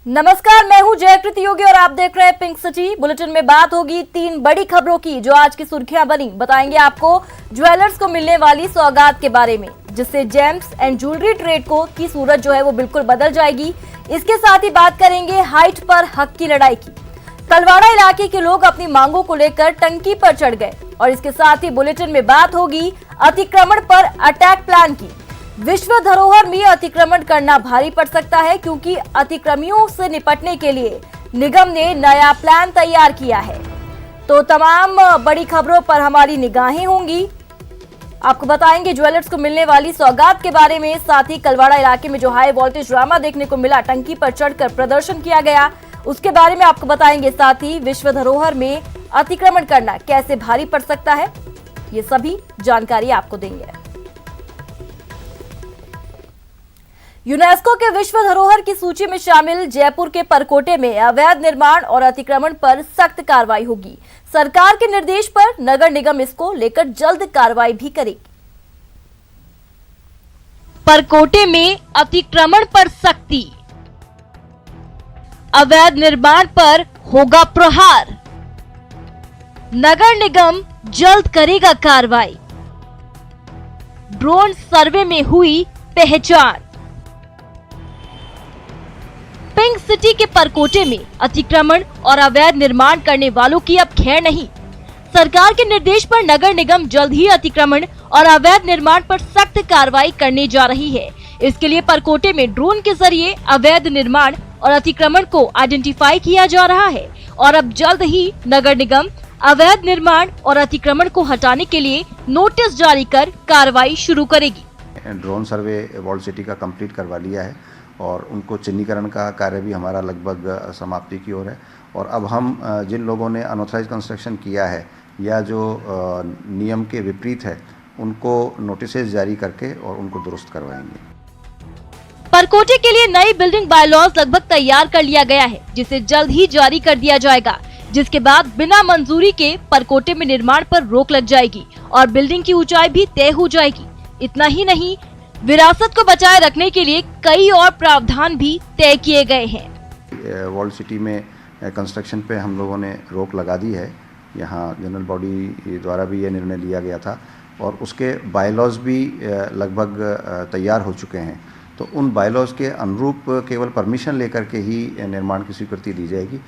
नमस्कार, मैं हूं जयकृति योगी और आप देख रहे हैं पिंक सिटी। बुलेटिन में बात होगी 3 बड़ी खबरों की जो आज की सुर्खियां बनी। बताएंगे आपको ज्वेलर्स को मिलने वाली सौगात के बारे में, जिससे जेम्स एंड ज्वेलरी ट्रेड की सूरत जो है वो बिल्कुल बदल जाएगी। इसके साथ ही बात करेंगे हाइट पर हक की लड़ाई की। तलवाड़ा इलाके के लोग अपनी मांगों को लेकर टंकी पर चढ़ गए। और इसके साथ ही बुलेटिन में बात होगी अतिक्रमण पर अटैक प्लान की। विश्व धरोहर में अतिक्रमण करना भारी पड़ सकता है, क्योंकि अतिक्रमियों से निपटने के लिए निगम ने नया प्लान तैयार किया है। तो तमाम बड़ी खबरों पर हमारी निगाहें होंगी। आपको बताएंगे ज्वेलर्स को मिलने वाली सौगात के बारे में, साथ ही कलवाड़ा इलाके में जो हाई वोल्टेज ड्रामा देखने को मिला, टंकी पर चढ़कर प्रदर्शन किया गया, उसके बारे में आपको बताएंगे। साथ ही विश्व धरोहर में अतिक्रमण करना कैसे भारी पड़ सकता है, ये सभी जानकारी आपको देंगे। यूनेस्को के विश्व धरोहर की सूची में शामिल जयपुर के परकोटे में अवैध निर्माण और अतिक्रमण पर सख्त कार्रवाई होगी। सरकार के निर्देश पर नगर निगम इसको लेकर जल्द कार्रवाई भी करेगी। परकोटे में अतिक्रमण पर सख्ती, अवैध निर्माण पर होगा प्रहार, नगर निगम जल्द करेगा कार्रवाई। ड्रोन सर्वे में हुई पहचान। पिंक सिटी के परकोटे में अतिक्रमण और अवैध निर्माण करने वालों की अब खैर नहीं। सरकार के निर्देश पर नगर निगम जल्द ही अतिक्रमण और अवैध निर्माण पर सख्त कार्रवाई करने जा रही है। इसके लिए परकोटे में ड्रोन के जरिए अवैध निर्माण और अतिक्रमण को आइडेंटिफाई किया जा रहा है और अब जल्द ही नगर निगम अवैध निर्माण और अतिक्रमण को हटाने के लिए नोटिस जारी कर कार्रवाई शुरू करेगी। ड्रोन सर्वे वॉल सिटी का कंप्लीट करवा लिया है और उनको चिन्हीकरण का कार्य भी हमारा लगभग समाप्ति की ओर है। और अब हम जिन लोगों ने अनऑथराइज कंस्ट्रक्शन किया है या जो नियम के विपरीत है, उनको नोटिसेस जारी करके और उनको दुरुस्त करवाएंगे। परकोटे के लिए नई बिल्डिंग बायलॉज लगभग तैयार कर लिया गया है, जिसे जल्द ही जारी कर दिया जाएगा, जिसके बाद बिना मंजूरी के परकोटे में निर्माण पर रोक लग जाएगी और बिल्डिंग की ऊंचाई भी तय हो जाएगी। इतना ही नहीं, विरासत को बचाए रखने के लिए कई और प्रावधान भी तय किए गए हैं। वॉल सिटी में कंस्ट्रक्शन पे हम लोगों ने रोक लगा दी है। यहाँ जनरल बॉडी द्वारा भी ये निर्णय लिया गया था और उसके बायलॉज भी लगभग तैयार हो चुके हैं। तो उन बायलॉज के अनुरूप केवल परमिशन लेकर के ही निर्माण की स्वीकृति दी जाएगी।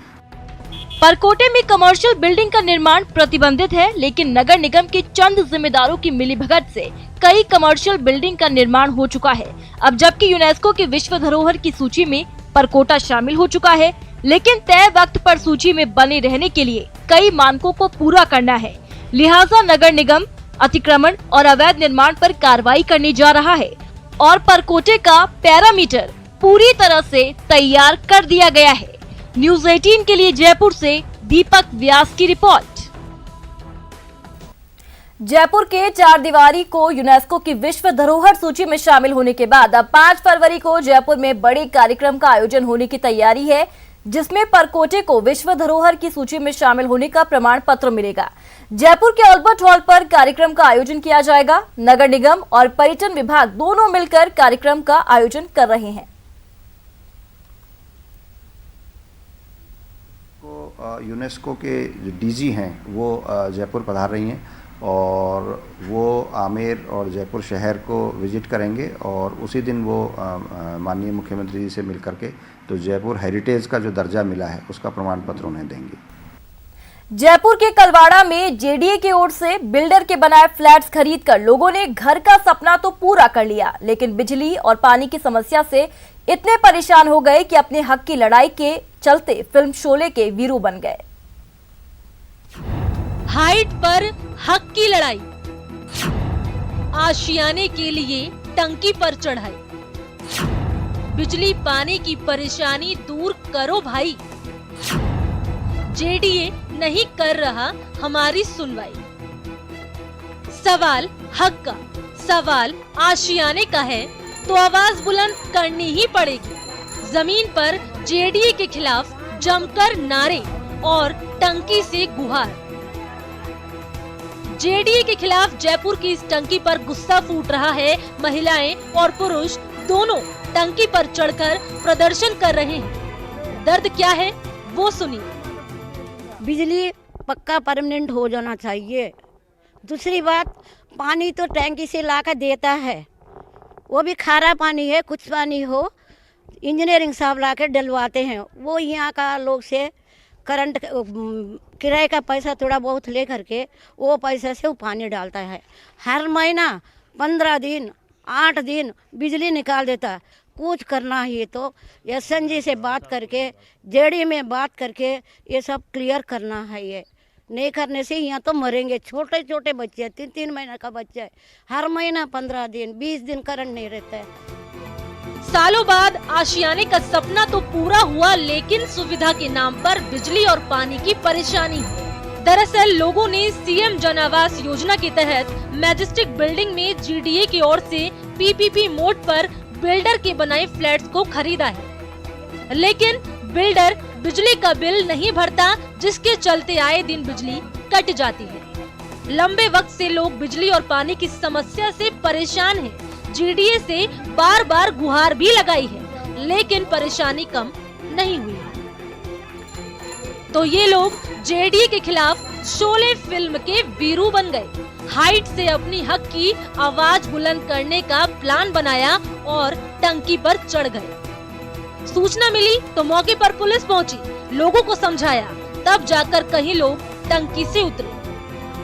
परकोटे में कमर्शियल बिल्डिंग का निर्माण प्रतिबंधित है, लेकिन नगर निगम के चंद जिम्मेदारों की मिलीभगत से कई कमर्शियल बिल्डिंग का निर्माण हो चुका है। अब जबकि यूनेस्को की विश्व धरोहर की सूची में परकोटा शामिल हो चुका है, लेकिन तय वक्त पर सूची में बने रहने के लिए कई मानकों को पूरा करना है। लिहाजा नगर निगम अतिक्रमण और अवैध निर्माण पर कार्रवाई करने जा रहा है और परकोटे का पैरामीटर पूरी तरह से तैयार कर दिया गया है। न्यूज़ 18 के लिए जयपुर से दीपक व्यास की रिपोर्ट। जयपुर के चारदीवारी को यूनेस्को की विश्व धरोहर सूची में शामिल होने के बाद अब 5 फरवरी को जयपुर में बड़े कार्यक्रम का आयोजन होने की तैयारी है, जिसमें परकोटे को विश्व धरोहर की सूची में शामिल होने का प्रमाण पत्र मिलेगा। जयपुर के अल्बर्ट हॉल पर कार्यक्रम का आयोजन किया जाएगा। नगर निगम और पर्यटन विभाग दोनों मिलकर कार्यक्रम का आयोजन कर रहे हैं। यूनेस्को के जो डीजी हैं वो जयपुर पधार रही हैं और वो आमेर और जयपुर शहर को विजिट करेंगे और उसी दिन वो माननीय मुख्यमंत्री जी से मिल करके तो जयपुर हेरिटेज का जो दर्जा मिला है उसका प्रमाण पत्र उन्हें देंगे। जयपुर के कलवाड़ा में जेडीए की ओर से बिल्डर के बनाए फ्लैट्स खरीदकर लोगों ने घर का सपना तो पूरा कर लिया, लेकिन बिजली और पानी की समस्या से इतने परेशान हो गए कि अपने हक की लड़ाई के चलते फिल्म शोले के वीरू बन गए। हाइट पर हक की लड़ाई, आशियाने के लिए टंकी पर चढ़ाई, बिजली पानी की परेशानी दूर करो भाई, जेडीए नहीं कर रहा हमारी सुनवाई। सवाल हक का, सवाल आशियाने का है तो आवाज बुलंद करनी ही पड़ेगी। जमीन पर जेडीए के खिलाफ जमकर नारे और टंकी से गुहार। जेडीए के खिलाफ जयपुर की इस टंकी पर गुस्सा फूट रहा है। महिलाएं और पुरुष दोनों टंकी पर चढ़कर प्रदर्शन कर रहे हैं। दर्द क्या है वो सुनिए। बिजली पक्का परमानेंट हो जाना चाहिए। दूसरी बात, पानी तो टैंकी से लाकर देता है, वो भी खारा पानी है, कुछ पानी हो इंजीनियरिंग साहब लाकर डलवाते हैं। वो यहाँ का लोग से करंट किराए का पैसा थोड़ा बहुत ले करके वो पैसा से वो पानी डालता है। हर महीना 15 दिन 8 दिन बिजली निकाल देता। कुछ करना ही तो SNG से बात करके, JD में बात करके ये सब क्लियर करना है। ये नहीं करने से यहाँ तो मरेंगे। छोटे छोटे बच्चे, 3-3 महीने का बच्चा है, हर महीना 15 दिन 20 दिन करंट नहीं रहता है। सालों बाद आशियाने का सपना तो पूरा हुआ, लेकिन सुविधा के नाम पर बिजली और पानी की परेशानी हुई। दरअसल लोगों ने CM जन आवास योजना के तहत मैजेस्टिक बिल्डिंग में GDA की ओर से PPP मोड पर बिल्डर के बनाए फ्लैट्स को खरीदा है, लेकिन बिल्डर बिजली का बिल नहीं भरता, जिसके चलते आए दिन बिजली कट जाती है। लंबे वक्त से लोग बिजली और पानी की समस्या से परेशान हैं। GDA से बार बार गुहार भी लगाई है, लेकिन परेशानी कम नहीं हुई। तो ये लोग JDA के खिलाफ शोले फिल्म के वीरू बन गए। हाइट से अपनी हक की आवाज बुलंद करने का प्लान बनाया और टंकी पर चढ़ गए। सूचना मिली तो मौके पर पुलिस पहुंची, लोगों को समझाया, तब जाकर कहीं लोग टंकी से उतरे।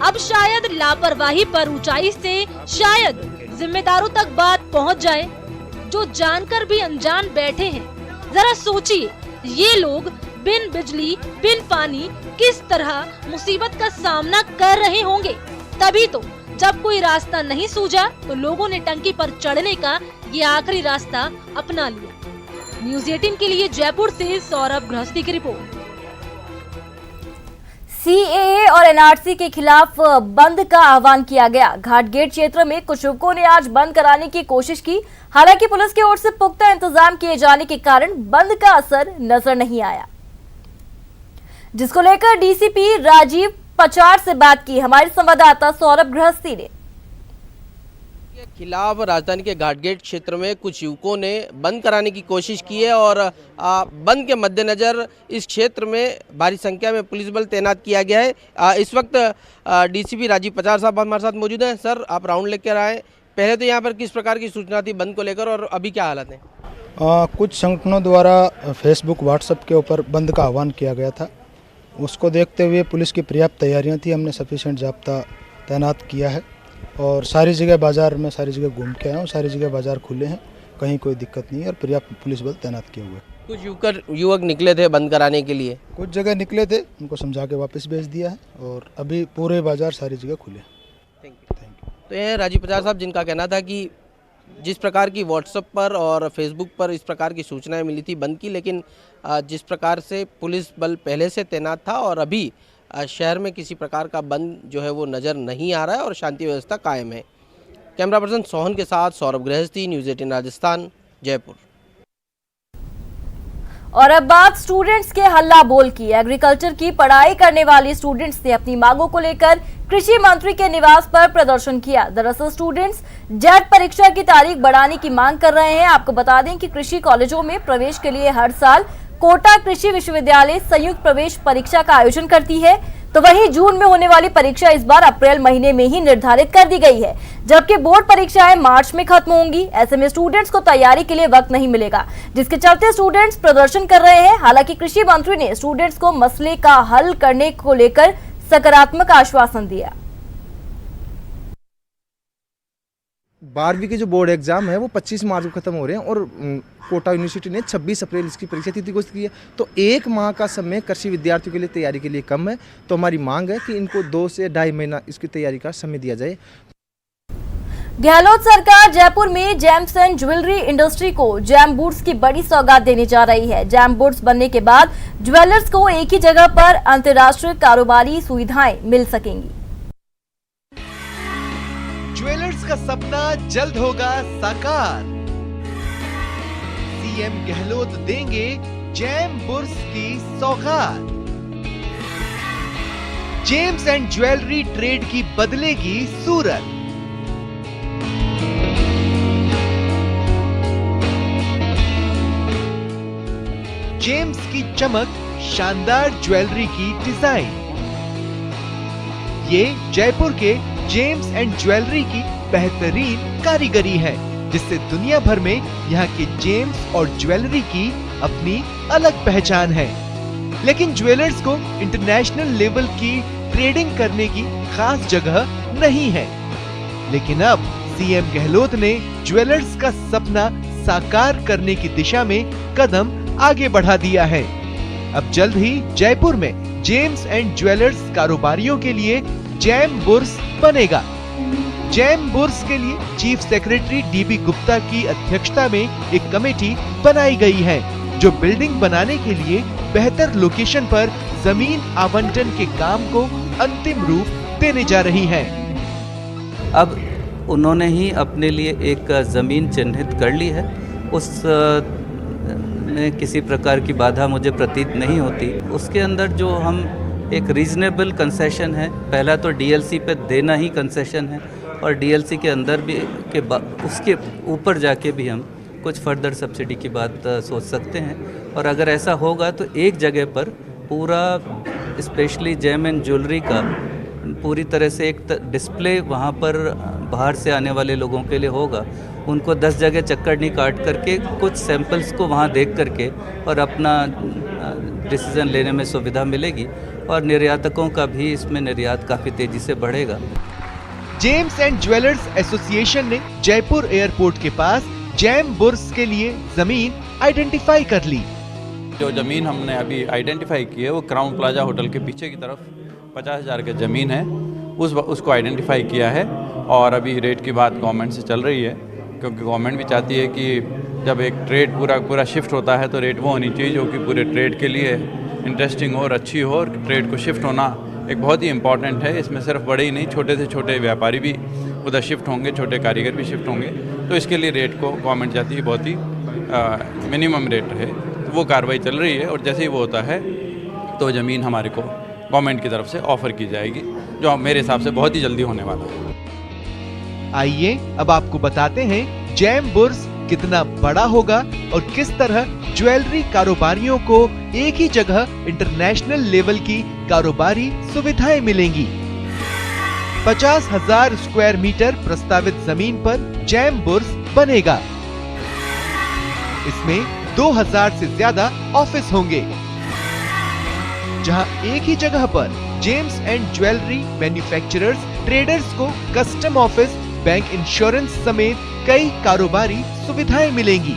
अब शायद लापरवाही पर ऊंचाई से शायद जिम्मेदारों तक बात पहुंच जाए, जो जानकर भी अनजान बैठे हैं। जरा सोचिए, ये लोग बिन बिजली बिन पानी किस तरह मुसीबत का सामना कर रहे होंगे। तभी तो जब कोई रास्ता नहीं सूझा तो लोगों ने टंकी पर चढ़ने का ये आखिरी रास्ता अपना लिया। न्यूज़ 18 के लिए जयपुर से सौरभ गृहस्थी की रिपोर्ट। CAA और NRC के खिलाफ बंद का आह्वान किया गया। घाटगेट क्षेत्र में कुछ युवकों ने आज बंद कराने की कोशिश की, हालांकि पुलिस की ओर से पुख्ता इंतजाम किए जाने के कारण बंद का असर नजर नहीं आया, जिसको लेकर DCP राजीव पचार से बात की हमारे संवाददाता सौरभ गृहस्थी ने। के खिलाफ राजधानी के घाटगेट क्षेत्र में कुछ युवकों ने बंद कराने की कोशिश की है और बंद के मद्देनजर इस क्षेत्र में भारी संख्या में पुलिस बल तैनात किया गया है। इस वक्त DCP राजीव पचार साहब हमारे साथ मौजूद हैं। सर, आप राउंड लेकर आए, पहले तो यहाँ पर किस प्रकार की सूचना थी बंद को लेकर और अभी क्या हालत है? कुछ संगठनों द्वारा फेसबुक व्हाट्सएप के ऊपर बंद का आह्वान किया गया था। उसको देखते हुए पुलिस की पर्याप्त तैयारियां थी, हमने सफिशिएंट जाब्ता तैनात किया है और सारी जगह बाज़ार में सारी जगह घूम के आया हूँ, सारी जगह बाज़ार खुले हैं, कहीं कोई दिक्कत नहीं है और पर्याप्त पुलिस बल तैनात किए हुए। कुछ युवक निकले थे बंद कराने के लिए, कुछ जगह निकले थे, उनको समझा के वापस भेज दिया है और अभी पूरे बाज़ार सारी जगह खुले हैं। Thank you. तो ये राजीव पचार साहब जिनका कहना था कि जिस प्रकार की व्हाट्सएप पर और फेसबुक पर इस प्रकार की सूचनाएं मिली थी बंद की, लेकिन जिस प्रकार से पुलिस बल पहले से तैनात था और अभी शहर में किसी प्रकार का बंद जो है वो नज़र नहीं आ रहा है और शांति व्यवस्था कायम है। कैमरा पर्सन सोहन के साथ सौरभ गृहस्थी, न्यूज़ 18 राजस्थान, जयपुर। और अब बात स्टूडेंट्स के हल्ला बोल की। एग्रीकल्चर की पढ़ाई करने वाले स्टूडेंट्स ने अपनी मांगों को लेकर कृषि मंत्री के निवास पर प्रदर्शन किया। दरअसल स्टूडेंट्स जेट परीक्षा की तारीख बढ़ाने की मांग कर रहे हैं। आपको बता दें कि कृषि कॉलेजों में प्रवेश के लिए हर साल कोटा कृषि विश्वविद्यालय संयुक्त प्रवेश परीक्षा का आयोजन करती है, तो वहीं जून में होने वाली परीक्षा इस बार अप्रैल महीने में ही निर्धारित कर दी गई है, जबकि बोर्ड परीक्षाएं मार्च में खत्म होंगी। ऐसे में स्टूडेंट्स को तैयारी के लिए वक्त नहीं मिलेगा, जिसके चलते स्टूडेंट्स प्रदर्शन कर रहे हैं। हालांकि कृषि मंत्री ने स्टूडेंट्स को मसले का हल करने को लेकर सकारात्मक आश्वासन दिया। 12वीं के जो बोर्ड एग्जाम है वो 25 मार्च को खत्म हो रहे हैं और कोटा यूनिवर्सिटी ने 26 अप्रैल इसकी परीक्षा तिथि घोषित की है, तो 1 माह का समय कृषि विद्यार्थियों के लिए तैयारी के लिए कम है। तो हमारी मांग है कि इनको 2 से 2.5 महीना इसकी तैयारी का समय दिया जाए। गहलोत सरकार जयपुर में जेम्स एंड ज्वेलरी इंडस्ट्री को जैम बूट्स की बड़ी सौगात देने जा रही है। जैम बूट्स बनने के बाद ज्वेलर्स को एक ही जगह पर अंतर्राष्ट्रीय कारोबारी सुविधाएं मिल सकेंगी। ज्वेलर्स का सपना जल्द होगा साकार। सीएम गहलोत देंगे जैम बूट्स की सौगात। जेम्स एंड ज्वेलरी ट्रेड की बदलेगी सूरत। जेम्स की चमक, शानदार ज्वेलरी की डिजाइन। ये जयपुर के जेम्स एंड ज्वेलरी की बेहतरीन कारीगरी है, जिससे दुनिया भर में यहाँ के जेम्स और ज्वेलरी की अपनी अलग पहचान है। लेकिन ज्वेलर्स को इंटरनेशनल लेवल की ट्रेडिंग करने की खास जगह नहीं है। लेकिन अब सीएम गहलोत ने ज्वेलर्स का सपना साकार करने की दिशा में कदम आगे बढ़ा दिया है। अब जल्द ही जयपुर में जेम्स एंड ज्वेलर्स कारोबारियों के लिए जैम बुर्स बनेगा। जैम बुर्स के लिए चीफ सेक्रेटरी डीबी गुप्ता की अध्यक्षता में एक कमेटी बनाई गई है, जो बिल्डिंग बनाने के लिए बेहतर लोकेशन पर जमीन आवंटन के काम को अंतिम रूप देने जा रही है। अब उन्होंने ही अपने लिए एक ज़मीन चिन्हित कर ली है। उस में किसी प्रकार की बाधा मुझे प्रतीत नहीं होती। उसके अंदर जो हम एक रीजनेबल कंसेशन है, पहला तो डीएलसी पे देना ही कंसेशन है, और डीएलसी के अंदर भी उसके ऊपर जाके भी हम कुछ फर्दर सब्सिडी की बात सोच सकते हैं। और अगर ऐसा होगा तो एक जगह पर पूरा स्पेशली जेम एंड ज्वेलरी का पूरी तरह से एक डिस्प्ले वहाँ पर बाहर से आने वाले लोगों के लिए होगा। उनको 10 जगह चक्कर नहीं काट करके कुछ सैंपल्स को वहाँ देख करके और अपना डिसीजन लेने में सुविधा मिलेगी, और निर्यातकों का भी इसमें निर्यात काफ़ी तेज़ी से बढ़ेगा। जेम्स एंड ज्वेलर्स एसोसिएशन ने जयपुर एयरपोर्ट के पास जैम बुर्स के लिए जमीन आइडेंटिफाई कर ली। जो ज़मीन हमने अभी आइडेंटिफाई की है वो क्राउन प्लाजा होटल के पीछे की तरफ 50,000 की ज़मीन है, उसको आइडेंटिफाई किया है। और अभी रेट की बात गवर्नमेंट से चल रही है, क्योंकि गवर्नमेंट भी चाहती है कि जब एक ट्रेड पूरा शिफ्ट होता है तो रेट वो होनी चाहिए जो कि पूरे ट्रेड के लिए इंटरेस्टिंग हो और अच्छी हो। और ट्रेड को शिफ्ट होना एक बहुत ही इम्पॉर्टेंट है। इसमें सिर्फ बड़े ही नहीं, छोटे से छोटे व्यापारी भी उधर शिफ्ट होंगे, छोटे कारीगर भी शिफ्ट होंगे। तो इसके लिए रेट को गवर्नमेंट चाहती है बहुत ही मिनिमम रेट रहे। तो वो कार्रवाई चल रही है, और जैसे ही वो होता है तो ज़मीन हमारे को गवर्नमेंट की तरफ से ऑफर की जाएगी, जो मेरे हिसाब से बहुत ही जल्दी होने वाला है। आइए अब आपको बताते हैं जैम बुर्स कितना बड़ा होगा और किस तरह ज्वेलरी कारोबारियों को एक ही जगह इंटरनेशनल लेवल की कारोबारी सुविधाएं मिलेंगी। 50,000 स्क्वायर मीटर प्रस्तावित जमीन पर जैम बुर्स बनेगा। इसमें 2,000 से ज्यादा ऑफिस होंगे, जहां एक ही जगह पर James and jewellery manufacturers, traders को कस्टम ऑफिस, बैंक, इंश्योरेंस समेत कई कारोबारी सुविधाएं मिलेंगी।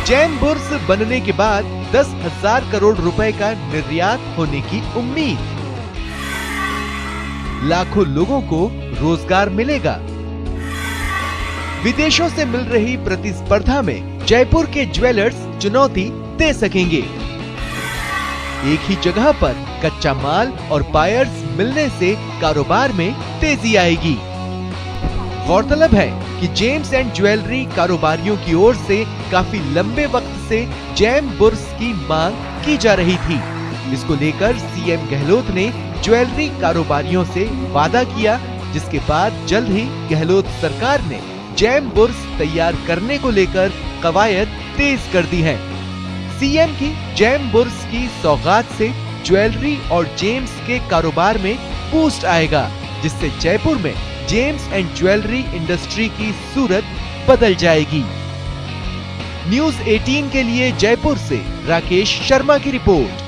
जैम बुर्स बनने के बाद 10,000 करोड़ रुपए का निर्यात होने की उम्मीद। लाखों लोगों को रोजगार मिलेगा। विदेशों से मिल रही प्रतिस्पर्धा में जयपुर के ज्वेलर्स चुनौती दे सकेंगे। एक ही जगह पर कच्चा माल और बायर्स मिलने से कारोबार में तेजी आएगी। गौरतलब है कि जेम्स एंड ज्वेलरी कारोबारियों की ओर से काफी लंबे वक्त से जैम बुर्स की मांग की जा रही थी। इसको लेकर सीएम गहलोत ने ज्वेलरी कारोबारियों से वादा किया, जिसके बाद जल्द ही गहलोत सरकार ने जैम बुर्स तैयार करने को लेकर कवायद तेज कर दी है। सीएम की जैम बुर्स की सौगात से ज्वेलरी और जेम्स के कारोबार में बूस्ट आएगा, जिससे जयपुर में जेम्स एंड ज्वेलरी इंडस्ट्री की सूरत बदल जाएगी। न्यूज़ 18 के लिए जयपुर से राकेश शर्मा की रिपोर्ट।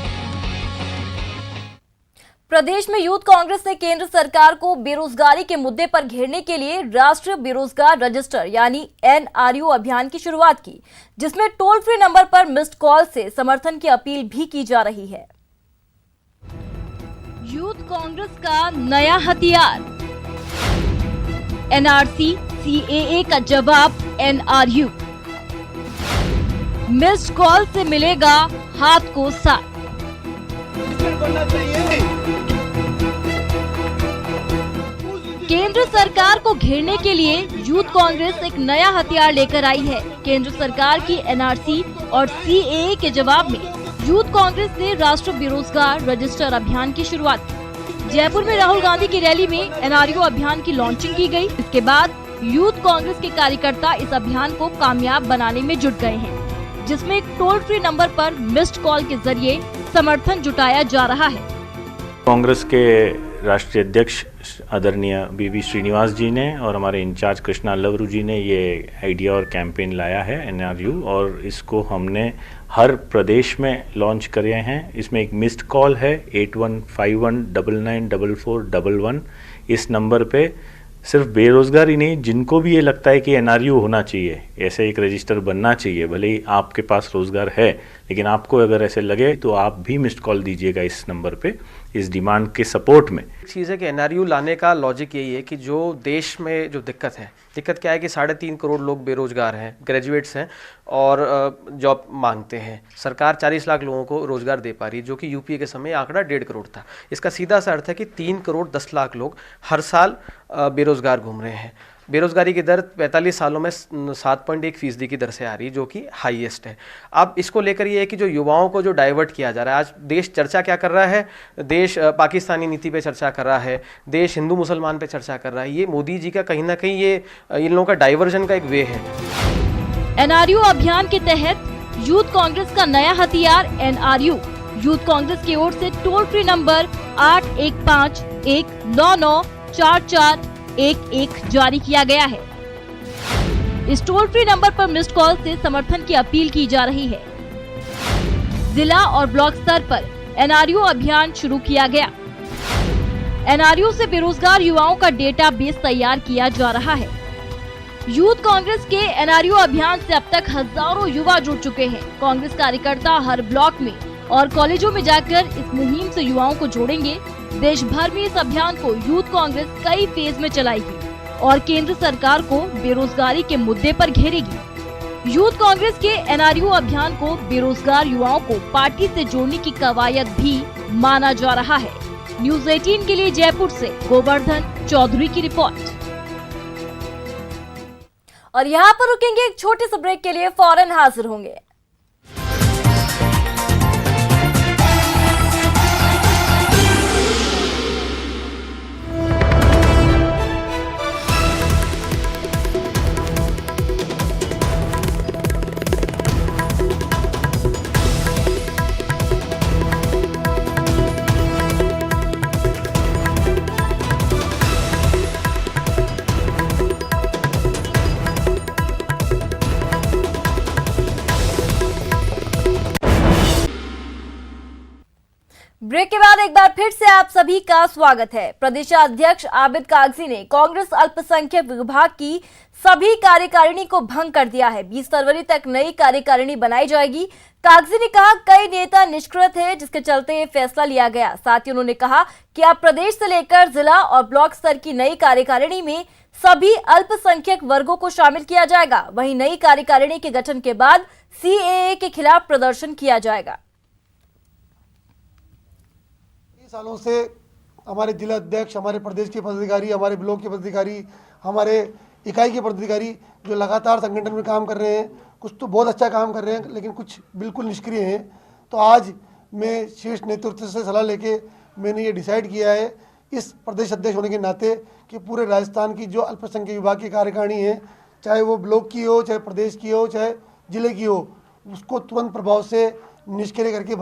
प्रदेश में यूथ कांग्रेस ने केंद्र सरकार को बेरोजगारी के मुद्दे पर घेरने के लिए राष्ट्रीय बेरोजगार रजिस्टर यानी NRU अभियान की शुरुआत की, जिसमें टोल फ्री नंबर पर मिस्ड कॉल से समर्थन की अपील भी की जा रही है। यूथ कांग्रेस का नया हथियार NRC CAA का जवाब NRU। मिस्ड कॉल से मिलेगा हाथ को साथ। केंद्र सरकार को घेरने के लिए यूथ कांग्रेस एक नया हथियार लेकर आई है। केंद्र सरकार की NRC और CAA के जवाब में यूथ कांग्रेस ने राष्ट्रीय बेरोजगार रजिस्टर अभियान की शुरुआत की। जयपुर में राहुल गांधी की रैली में NRU अभियान की लॉन्चिंग की गई। इसके बाद यूथ कांग्रेस के कार्यकर्ता इस अभियान को कामयाब बनाने में जुट गए हैं, जिसमें एक टोल फ्री नंबर पर मिस्ड कॉल के जरिए समर्थन जुटाया जा रहा है। कांग्रेस के राष्ट्रीय अध्यक्ष आदरणीय बीवी श्रीनिवास जी ने और हमारे इंचार्ज कृष्णा लवरू जी ने ये आइडिया और कैंपेन लाया है NRU, और इसको हमने हर प्रदेश में लॉन्च करे हैं। इसमें एक मिस्ड कॉल है 8151994411। इस नंबर पे सिर्फ बेरोजगार ही नहीं, जिनको भी ये लगता है कि NRU होना चाहिए, ऐसे एक रजिस्टर बनना चाहिए, भले ही आपके पास रोजगार है, लेकिन आपको अगर ऐसे लगे तो आप भी मिस्ड कॉल दीजिएगा इस नंबर पे, इस डिमांड के सपोर्ट में। एक चीज़ है कि NRU लाने का लॉजिक यही है कि जो देश में जो दिक्कत क्या है कि 3.5 करोड़ लोग बेरोजगार हैं, ग्रेजुएट्स हैं और जॉब मांगते हैं। सरकार 40 लाख लोगों को रोजगार दे पा रही है, जो कि यूपीए के समय आंकड़ा 1.5 करोड़ था। इसका सीधा सा अर्थ है कि 3 करोड़ 10 लाख लोग हर साल बेरोजगार घूम रहे हैं। बेरोजगारी की दर 45 सालों में 7.1% की दर से आ रही है, जो कि हाईएस्ट है। अब इसको लेकर ये है कि जो युवाओं को जो डाइवर्ट किया जा रहा है, आज देश चर्चा क्या कर रहा है, देश पाकिस्तानी नीति पे चर्चा कर रहा है, देश हिंदू मुसलमान पे चर्चा कर रहा है। ये मोदी जी का कहीं ना कहीं ये इन लोगों का डाइवर्जन का एक वे है। NRU अभियान के तहत यूथ कांग्रेस का नया हथियार NRU यूथ कांग्रेस की ओर से टोल फ्री नंबर 8151994411 जारी किया गया है। इस टोल फ्री नंबर पर मिस्ड कॉल से समर्थन की अपील की जा रही है। जिला और ब्लॉक स्तर पर NRU अभियान शुरू किया गया। NRU से बेरोजगार युवाओं का डेटा बेस तैयार किया जा रहा है। यूथ कांग्रेस के NRU अभियान से अब तक हजारों युवा जुड़ चुके हैं। कांग्रेस कार्यकर्ता हर ब्लॉक में और कॉलेजों में जाकर इस मुहिम से युवाओं को जोड़ेंगे। देश भर में इस अभियान को यूथ कांग्रेस कई फेज में चलाएगी और केंद्र सरकार को बेरोजगारी के मुद्दे पर घेरेगी। यूथ कांग्रेस के NRU अभियान को बेरोजगार युवाओं को पार्टी से जोड़ने की कवायद भी माना जा रहा है। न्यूज़ 18 के लिए जयपुर से गोवर्धन चौधरी की रिपोर्ट। और यहाँ पर रुकेंगे, एक छोटे से ब्रेक के लिए फौरन हाजिर होंगे। ब्रेक के बाद एक बार फिर से आप सभी का स्वागत है। प्रदेशाध्यक्ष आबिद कागजी ने कांग्रेस अल्पसंख्यक विभाग की सभी कार्यकारिणी को भंग कर दिया है। 20 फरवरी तक नई कार्यकारिणी बनाई जाएगी। कागजी ने कहा कई नेता निष्क्रिय थे, जिसके चलते ये फैसला लिया गया। साथ ही उन्होंने कहा कि अब प्रदेश से लेकर जिला और ब्लॉक स्तर की नई कार्यकारिणी में सभी अल्पसंख्यक वर्गों को शामिल किया जाएगा। वहीं नई कार्यकारिणी के गठन के बाद CAA के खिलाफ प्रदर्शन किया जाएगा। सालों से हमारे जिला अध्यक्ष, हमारे प्रदेश के पदाधिकारी, हमारे ब्लॉक के पदाधिकारी, हमारे इकाई के पदाधिकारी जो लगातार संगठन में काम कर रहे हैं, कुछ तो बहुत अच्छा काम कर रहे हैं, लेकिन कुछ बिल्कुल निष्क्रिय हैं। तो आज मैं शीर्ष नेतृत्व से सलाह लेके मैंने ये डिसाइड किया है, इस प्रदेश अध्यक्ष होने के नाते, कि पूरे राजस्थान की जो अल्पसंख्यक विभाग की कार्यकारिणी है, चाहे वो ब्लॉक की हो, चाहे प्रदेश की हो, चाहे जिले की हो, उसको तुरंत प्रभाव से निष्क्रिय करके